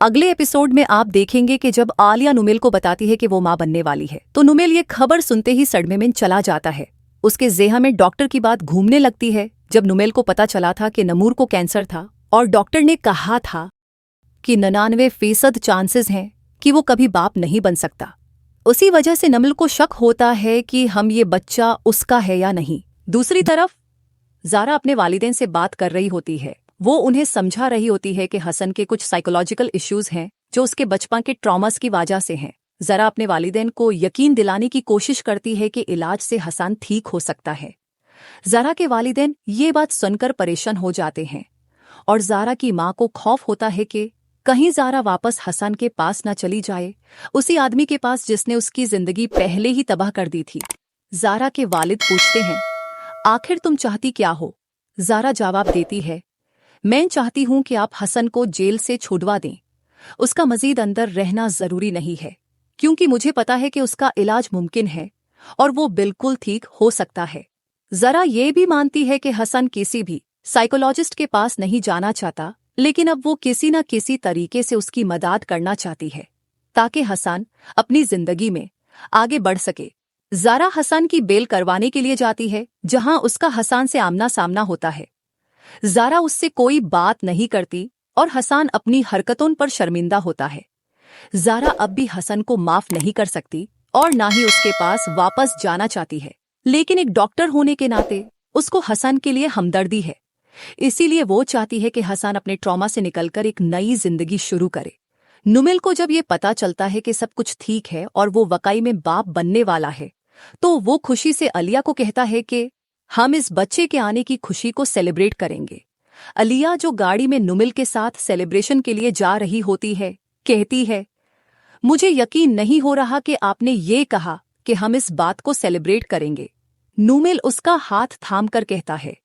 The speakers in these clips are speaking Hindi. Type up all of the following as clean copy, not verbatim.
अगले एपिसोड में आप देखेंगे कि जब आलिया नुमेल को बताती है कि वो मां बनने वाली है तो नुमेल ये खबर सुनते ही सदमे में चला जाता है। उसके ज़ेहन में डॉक्टर की बात घूमने लगती है जब नुमेल को पता चला था कि नमूर को कैंसर था और डॉक्टर ने कहा था कि 99% चांसेस हैं कि वो कभी बाप नहीं बन सकता। उसी वजह से नुमेल को शक होता है कि हम ये बच्चा उसका है या नहीं। दूसरी तरफ ज़ारा अपने वालिदैन से बात कर रही होती है। वो उन्हें समझा रही होती है कि हसन के कुछ साइकोलॉजिकल इश्यूज हैं जो उसके बचपन के ट्रॉमास की वजह से हैं। ज़रा अपने वालिदैन को यकीन दिलाने की कोशिश करती है कि इलाज से हसन ठीक हो सकता है। ज़रा के वालिदैन ये बात सुनकर परेशान हो जाते हैं और ज़ारा की माँ को खौफ होता है कि कहीं ज़ारा वापस हसन के पास न चली जाए, उसी आदमी के पास जिसने उसकी जिंदगी पहले ही तबाह कर दी थी। ज़ारा के वालिद पूछते हैं, आखिर तुम चाहती क्या हो? ज़ारा जवाब देती है, मैं चाहती हूं कि आप हसन को जेल से छुड़वा दें। उसका मजीद अंदर रहना जरूरी नहीं है क्योंकि मुझे पता है कि उसका इलाज मुमकिन है और वो बिल्कुल ठीक हो सकता है। ज़रा ये भी मानती है कि हसन किसी भी साइकोलॉजिस्ट के पास नहीं जाना चाहता, लेकिन अब वो किसी न किसी तरीके से उसकी मदद करना चाहती है ताकि हसन अपनी जिंदगी में आगे बढ़ सके। ज़रा हसन की बेल करवाने के लिए जाती है जहां उसका हसन से आमना सामना होता है। ज़ारा उससे कोई बात नहीं करती और हसन अपनी हरकतों पर शर्मिंदा होता है। ज़ारा अब भी हसन को माफ नहीं कर सकती और ना ही उसके पास वापस जाना चाहती है, लेकिन एक डॉक्टर होने के नाते उसको हसन के लिए हमदर्दी है। इसीलिए वो चाहती है कि हसन अपने ट्रॉमा से निकलकर एक नई जिंदगी शुरू करे। नुमेल को जब ये पता चलता है कि सब कुछ ठीक है और वो वाकई में बाप बनने वाला है तो वो खुशी से अलिया को कहता है कि हम इस बच्चे के आने की खुशी को सेलिब्रेट करेंगे। अलिया जो गाड़ी में नुमेल के साथ सेलिब्रेशन के लिए जा रही होती है कहती है, मुझे यकीन नहीं हो रहा कि आपने ये कहा कि हम इस बात को सेलिब्रेट करेंगे। नुमेल उसका हाथ थामकर कहता है,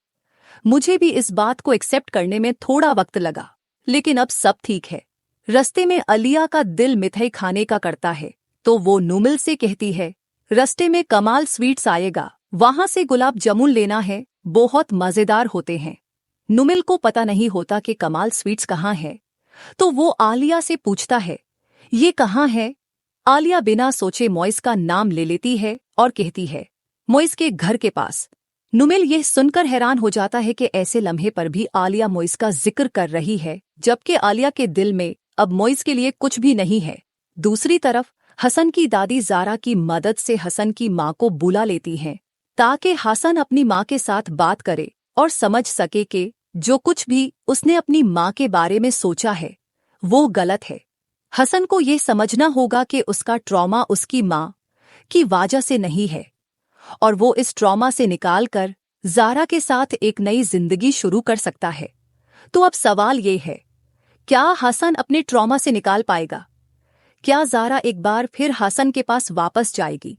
मुझे भी इस बात को एक्सेप्ट करने में थोड़ा वक्त लगा, लेकिन अब सब ठीक है। रस्ते में अलिया का दिल मिठाई खाने का करता है तो वो नुमेल से कहती है, रस्ते में कमाल स्वीट्स आएगा, वहां से गुलाब जामुन लेना है, बहुत मजेदार होते हैं। नुमेल को पता नहीं होता कि कमाल स्वीट्स कहाँ है, तो वो आलिया से पूछता है, ये कहाँ है? आलिया बिना सोचे मोइस का नाम ले लेती है और कहती है, मोइस के घर के पास। नुमेल यह सुनकर हैरान हो जाता है कि ऐसे लम्हे पर भी आलिया मोइस का जिक्र कर रही है, जबकि आलिया के दिल में अब मोइस के लिए कुछ भी नहीं है। दूसरी तरफ हसन की दादी ज़ारा की मदद से हसन की माँ को बुला लेती हैं ताकि हसन अपनी माँ के साथ बात करे और समझ सके कि जो कुछ भी उसने अपनी माँ के बारे में सोचा है वो गलत है। हसन को ये समझना होगा कि उसका ट्रॉमा उसकी माँ की वजह से नहीं है और वो इस ट्रॉमा से निकालकर ज़ारा के साथ एक नई जिंदगी शुरू कर सकता है। तो अब सवाल ये है, क्या हसन अपने ट्रॉमा से निकाल पाएगा? क्या ज़ारा एक बार फिर हसन के पास वापस जाएगी?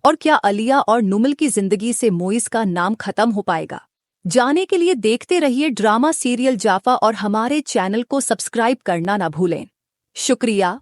और क्या अलिया और नुमेल की जिंदगी से मोइस का नाम खत्म हो पाएगा? जाने के लिए देखते रहिए ड्रामा सीरियल जाफा और हमारे चैनल को सब्सक्राइब करना ना भूलें। शुक्रिया।